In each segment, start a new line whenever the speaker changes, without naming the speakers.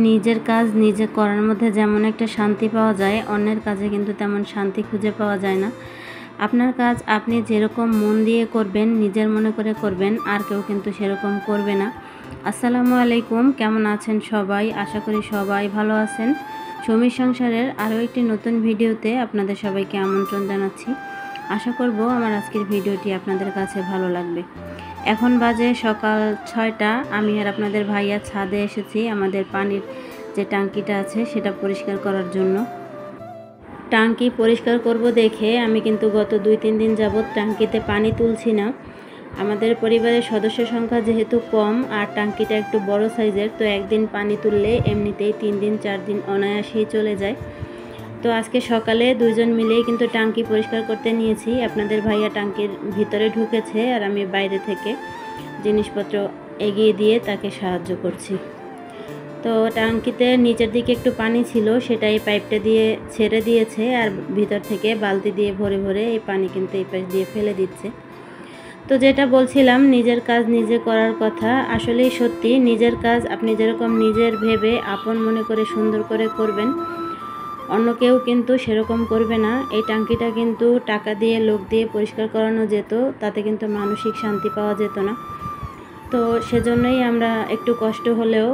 নিজের কাজ নিজে করার মধ্যে যেমন একটা শান্তি পাওয়া যায়, অন্যের কাজে কিন্তু তেমন শান্তি খুঁজে পাওয়া যায় না। আপনার কাজ আপনি যেরকম মন দিয়ে করবেন, নিজের মনে করে করবেন, আর কেউ কিন্তু সেরকম করবে না। আসসালামু আলাইকুম, কেমন আছেন সবাই? আশা করি সবাই ভালো আছেন। সমীর সংসারের আরও একটি নতুন ভিডিওতে আপনাদের সবাইকে আমন্ত্রণ জানাচ্ছি। আশা করব আমার আজকের ভিডিওটি আপনাদের কাছে ভালো লাগবে। এখন বাজে সকাল 6টা। আমি আর আপনাদের ভাইয়া ছাদে এসেছি আমাদের পানির যে ট্যাঙ্কিটা আছে সেটা পরিষ্কার করার জন্য। ট্যাঙ্কি পরিষ্কার করব দেখে আমি কিন্তু গত 2-3 দিন যাবৎ ট্যাঙ্কিতে পানি তুলছি না। আমাদের পরিবারের সদস্য সংখ্যা যেহেতু কম আর ট্যাঙ্কিটা একটু বড় সাইজের, তো একদিন পানি তুললে এমনিতেই 3 দিন 4 দিন অনায়াসেই চলে যায়। তো আজকে সকালে দুইজন মিলেই কিন্তু ট্যাঙ্কি পরিষ্কার করতে নিয়েছি। আপনাদের ভাইয়া ট্যাঙ্কির ভিতরে ঢুকেছে আর আমি বাইরে থেকে জিনিসপত্র এগিয়ে দিয়ে তাকে সাহায্য করছি। তো ট্যাঙ্কিতে নিচের দিকে একটু পানি ছিল, সেটা এই পাইপটা দিয়ে ছেড়ে দিয়েছে আর ভিতর থেকে বালতি দিয়ে ভরে ভরে এই পানি কিন্তু এই পাশ দিয়ে ফেলে দিচ্ছে। তো যেটা বলছিলাম নিজের কাজ নিজে করার কথা, আসলেই সত্যি নিজের কাজ আপনি যেরকম নিজের ভেবে আপন মনে করে সুন্দর করে করবেন, অন্য কেউ কিন্তু সেরকম করবে না। এই ট্যাঙ্কিটা কিন্তু টাকা দিয়ে লোক দিয়ে পরিষ্কার করানো যেত, তাতে কিন্তু মানসিক শান্তি পাওয়া যেত না। তো সেজন্যই আমরা একটু কষ্ট হলেও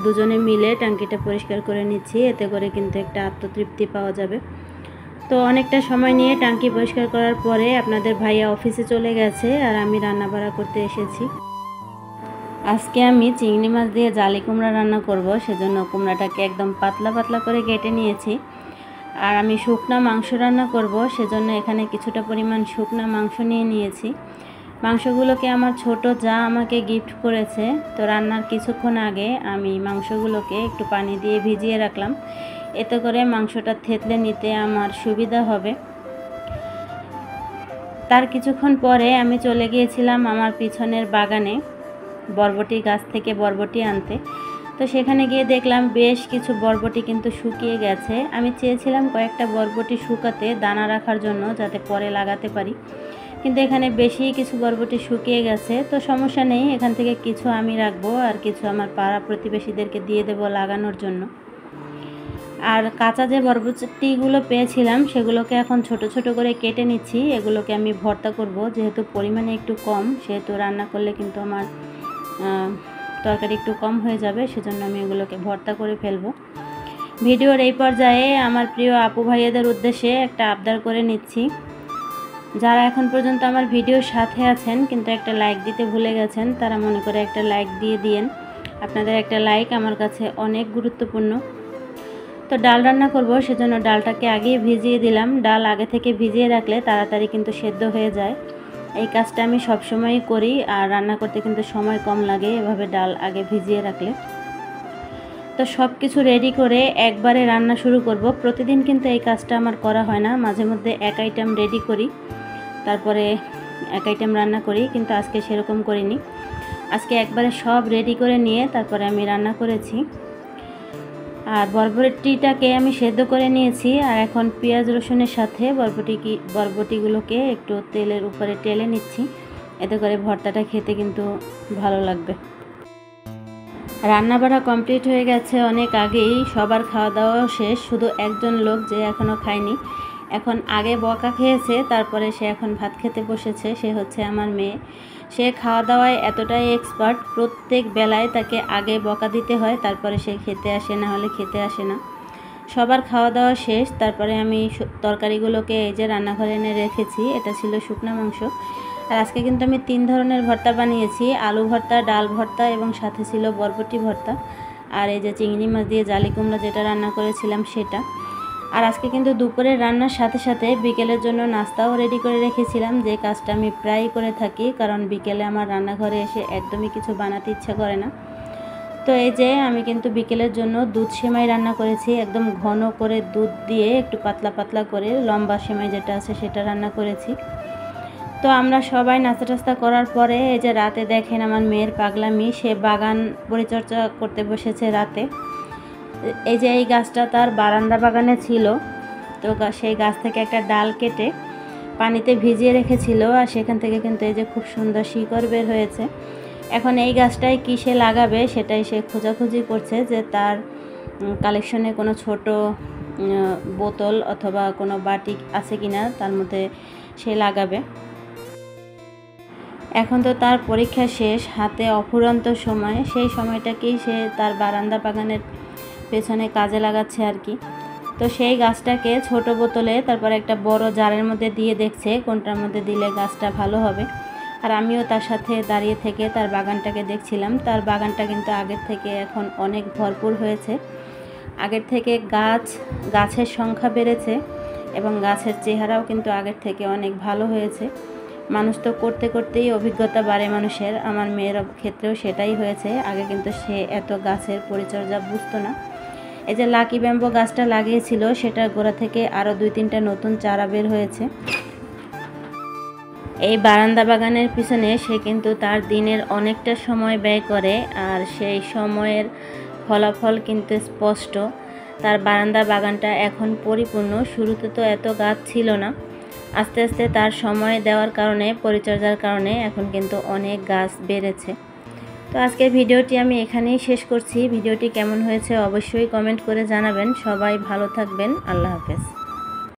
দুজনে মিলে ট্যাঙ্কিটা পরিষ্কার করে নিচ্ছি, এতে করে কিন্তু একটা আত্মতৃপ্তি পাওয়া যাবে। তো অনেকটা সময় নিয়ে ট্যাঙ্কি পরিষ্কার করার পরে আপনাদের ভাইয়া অফিসে চলে গেছে আর আমি রান্না বাড়া করতে এসেছি। আজকে আমি চিংড়ি মাছ দিয়ে জালি কুমড়া রান্না করব, সেজন্য কুমড়াটাকে একদম পাতলা পাতলা করে কেটে নিয়েছি। আর আমি শুকনা মাংস রান্না করব, সেজন্য এখানে কিছুটা পরিমাণ শুকনা মাংস নিয়ে নিয়েছি। মাংসগুলোকে আমার ছোট যা আমাকে গিফট করেছে। তো রান্নার কিছুক্ষণ আগে আমি মাংসগুলোকে একটু পানি দিয়ে ভিজিয়ে রাখলাম, এতে করে মাংসটা থেতলে নিতে আমার সুবিধা হবে। তার কিছুক্ষণ পরে আমি চলে গিয়েছিলাম আমার পিছনের বাগানে বরবটি গাছ থেকে বরবটি আনতে। তো সেখানে গিয়ে দেখলাম বেশ কিছু বরবটি কিন্তু শুকিয়ে গেছে। আমি চেয়েছিলাম কয়েকটা বরবটি শুকাতে দানা রাখার জন্য, যাতে পরে লাগাতে পারি, কিন্তু এখানে বেশি কিছু বরবটি শুকিয়ে গেছে। তো সমস্যা নেই, এখান থেকে কিছু আমি রাখবো আর কিছু আমার পাড়া প্রতিবেশীদেরকে দিয়ে দেব লাগানোর জন্য। আর কাঁচা যে বরবটিগুলো পেয়েছিলাম সেগুলোকে এখন ছোট ছোট করে কেটে নিচ্ছি। এগুলোকে আমি ভর্তা করব, যেহেতু পরিমাণে একটু কম, সেহেতু রান্না করলে কিন্তু আমার তরকারি একটু কম হয়ে যাবে, সেজন্য আমি এগুলোকে ভর্তা করে ফেলবো। ভিডিওর এই পর্যায়ে আমার প্রিয় আপু ভাইয়াদের উদ্দেশ্যে একটা আবদার করে নিচ্ছি। যারা এখন পর্যন্ত আমার ভিডিওর সাথে আছেন কিন্তু একটা লাইক দিতে ভুলে গেছেন, তারা মনে করে একটা লাইক দিয়ে দিয়েন। আপনাদের একটা লাইক আমার কাছে অনেক গুরুত্বপূর্ণ। তো ডাল রান্না করব, সেজন্য ডালটাকে আগেই ভিজিয়ে দিলাম। ডাল আগে থেকে ভিজিয়ে রাখলে তাড়াতাড়ি কিন্তু সেদ্ধ হয়ে যায়। এই কাজটা আমি সবসময়ই করি আর রান্না করতে কিন্তু সময় কম লাগে এভাবে ডাল আগে ভিজিয়ে রাখলে। তো সব কিছু রেডি করে একবারে রান্না শুরু করব। প্রতিদিন কিন্তু এই কাজটা আমার করা হয় না, মাঝে মধ্যে এক আইটেম রেডি করি তারপরে এক আইটেম রান্না করি, কিন্তু আজকে সেরকম করিনি। আজকে একবারে সব রেডি করে নিয়ে তারপরে আমি রান্না করেছি। আর বরবটিটাকে আমি সেদ্ধ করে নিয়েছি আর এখন পেঁয়াজ রসুনের সাথে বরবটিগুলোকে একটু তেলের উপরে টেলে নিচ্ছি, এতে করে ভর্তাটা খেতে কিন্তু ভালো লাগবে। রান্না বাড়া কমপ্লিট হয়ে গেছে অনেক আগেই, সবার খাওয়া দাওয়াও শেষ, শুধু একজন লোক যে এখনও খায়নি। এখন আগে বকা খেয়েছে, তারপরে সে এখন ভাত খেতে বসেছে, সে হচ্ছে আমার মেয়ে। সে খাওয়া দাওয়ায় এতটাই এক্সপার্ট, প্রত্যেক বেলায় তাকে আগে বকা দিতে হয়, তারপরে সে খেতে আসে, না হলে খেতে আসে না। সবার খাওয়া দাওয়া শেষ, তারপরে আমি তরকারিগুলোকে এই যে রান্নাঘরে এনে রেখেছি। এটা ছিল শুকনো মাংস। আর আজকে কিন্তু আমি 3 ধরনের ভর্তা বানিয়েছি, আলু ভর্তা, ডাল ভর্তা এবং সাথে ছিল বরবটি ভর্তা। আর এই যে চিংড়ি মাছ দিয়ে জালি কুমড়া যেটা রান্না করেছিলাম সেটা। আর আজকে কিন্তু দুপুরের রান্নার সাথে সাথে বিকেলের জন্য নাস্তাও রেডি করে রেখেছিলাম, যে কাজটা আমি প্রায়ই করে থাকি, কারণ বিকেলে আমার রান্নাঘরে এসে একদমই কিছু বানাতে ইচ্ছা করে না। তো এই যে আমি কিন্তু বিকেলের জন্য দুধ সেমাই রান্না করেছি, একদম ঘন করে দুধ দিয়ে একটু পাতলা পাতলা করে লম্বা সেমাই যেটা আছে সেটা রান্না করেছি। তো আমরা সবাই নাস্তা টাস্তা করার পরে এই যে রাতে দেখেন আমার মেয়ের পাগলামি, সে বাগান পরিচর্যা করতে বসেছে রাতে। এই যে এই গাছটা তার বারান্দা বাগানে ছিল, তো সেই গাছ থেকে একটা ডাল কেটে পানিতে ভিজিয়ে রেখেছিল আর সেখান থেকে কিন্তু এই যে খুব সুন্দর শিকড় বের হয়েছে। এখন এই গাছটায় কী সে লাগাবে সেটাই সে খোঁজাখুঁজি করছে, যে তার কালেকশনে কোনো ছোট বোতল অথবা কোনো বাটি আছে কিনা তার মধ্যে সে লাগাবে। এখন তো তার পরীক্ষা শেষ, হাতে অফুরন্ত সময়, সেই সময়টাকেই সে তার বারান্দা বাগানের পেছনে কাজে লাগাচ্ছে আর কি। তো সেই গাছটাকে ছোট বোতলে তারপর একটা বড় জারের মধ্যে দিয়ে দেখছে কোনটার মধ্যে দিলে গাছটা ভালো হবে। আর আমিও তার সাথে দাঁড়িয়ে থেকে তার বাগানটাকে দেখছিলাম। তার বাগানটা কিন্তু আগের থেকে এখন অনেক ভরপুর হয়েছে। আগের থেকে গাছের সংখ্যা বেড়েছে এবং গাছের চেহারাও কিন্তু আগের থেকে অনেক ভালো হয়েছে। মানুষ তো করতে করতেই অভিজ্ঞতা বাড়ে মানুষের, আমার মেয়ের ক্ষেত্রেও সেটাই হয়েছে। আগে কিন্তু সে এত গাছের পরিচর্যা বুঝতো না। এই যে লাকি ব্যাম্বো গাছটা লাগিয়েছিল সেটার গোড়া থেকে আরও 2-3টা নতুন চারা বের হয়েছে। এই বারান্দা বাগানের পিছনে সে কিন্তু তার দিনের অনেকটা সময় ব্যয় করে, আর সেই সময়ের ফলাফল কিন্তু স্পষ্ট। তার বারান্দা বাগানটা এখন পরিপূর্ণ। শুরুতে তো এত গাছ ছিল না, আস্তে আস্তে তার সময় দেওয়ার কারণে, পরিচর্যার কারণে এখন কিন্তু অনেক গাছ বেড়েছে। তো আজকের ভিডিওটি আমি এখানেই শেষ করছি। ভিডিওটি কেমন হয়েছে অবশ্যই কমেন্ট করে জানাবেন। সবাই ভালো থাকবেন। আল্লাহ হাফেজ।